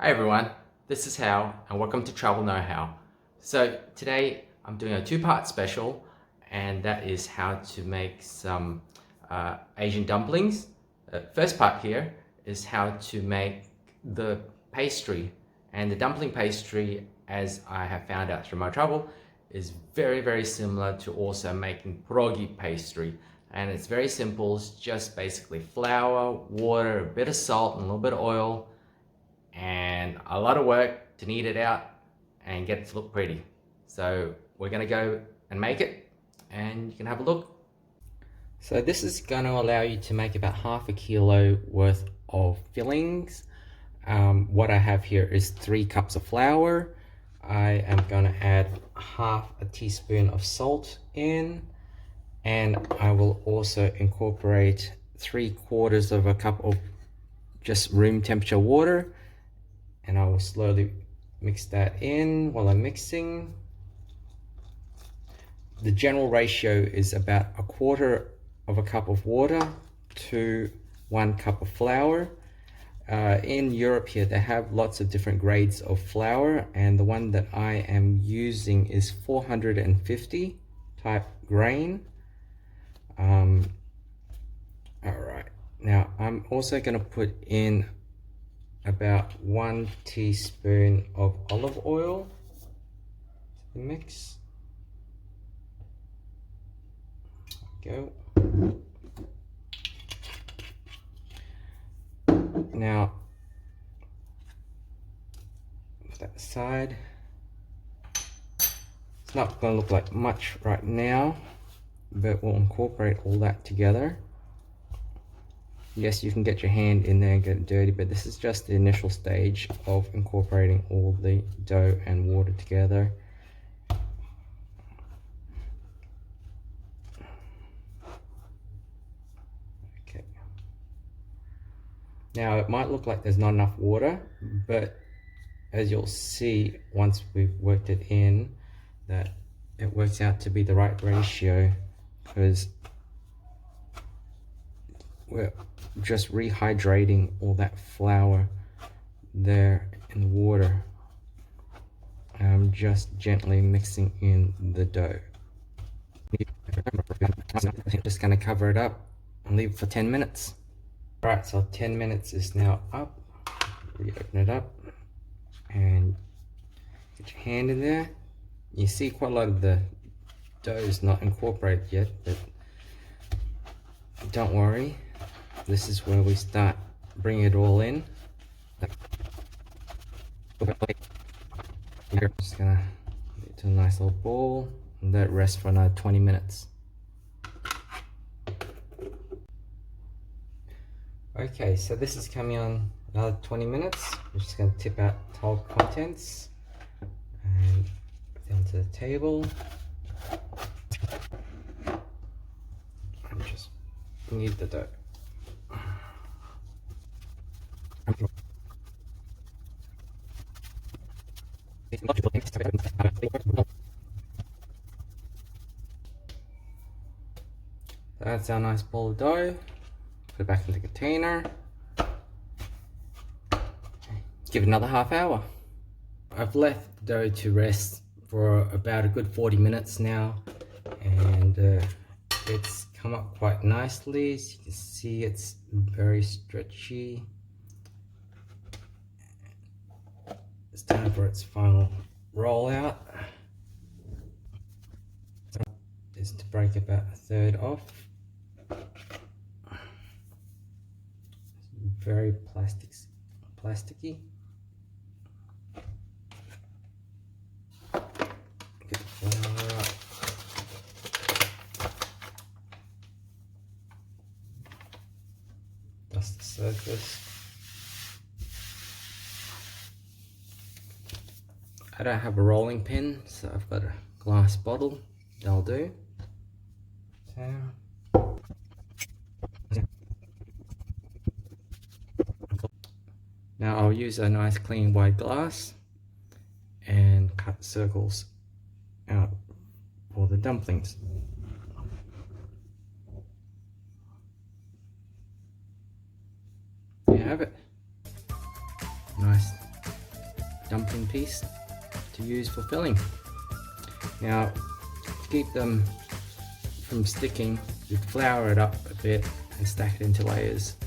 Hi everyone, this is Hal and welcome to Travel Know How. So today I'm doing a two-part special, and that is how to make some Asian dumplings. First part here is how to make the pastry, and the dumpling pastry, as I have found out through my travel, is very similar to also making pierogi pastry. And it's very simple. It's just basically flour, water, a bit of salt and a little bit of oil, and a lot of work to knead it out and get it to look pretty. So we're gonna go and make it, and you can have a look. So this is going to allow you to make about half a kilo worth of fillings. What I have here is 3 cups of flour. I am going to add half a teaspoon of salt in, and I will also incorporate 3/4 of a cup of just room temperature water, and I will slowly mix that in while I'm mixing. The general ratio is about 1/4 of a cup of water to 1 cup of flour. In Europe here, they have lots of different grades of flour, and the one that I am using is 450 type grain. All right, now I'm also going to put in about 1 teaspoon of olive oil to the mix. There we go. Now, put that aside. It's not going to look like much right now, but we'll incorporate all that together. Yes, you can get your hand in there and get it dirty, but this is just the initial stage of incorporating all the dough and water together. Okay. Now it might look like there's not enough water, but as you'll see once we've worked it in, that it works out to be the right ratio, because we're just rehydrating all that flour there in the water. I'm just gently mixing in the dough. I'm just going to cover it up and leave it for 10 minutes. Alright, so 10 minutes is now up. Reopen it up and get your hand in there. You see quite a lot of the dough is not incorporated yet, but don't worry. This is where we start bringing it all in. I'm just gonna get it to a nice little ball and let it rest for another 20 minutes. Okay, so this is coming on another 20 minutes. I'm just going to tip out the whole contents and put it onto the table. And just knead the dough. That's our nice ball of dough. Put it back in the container. Give it another half hour. I've left the dough to rest for about a good 40 minutes now, and it's come up quite nicely. As you can see, it's very stretchy. It's time for its final rollout. Is to break about 1/3 off. Very plasticky. Get the flour up. Dust the surface. I don't have a rolling pin, so I've got a glass bottle. That'll do. So, now I'll use a nice clean wide glass and cut circles out for the dumplings. There you have it. Nice piece to use for filling. Now, to keep them from sticking, you flour it up a bit and stack it into layers.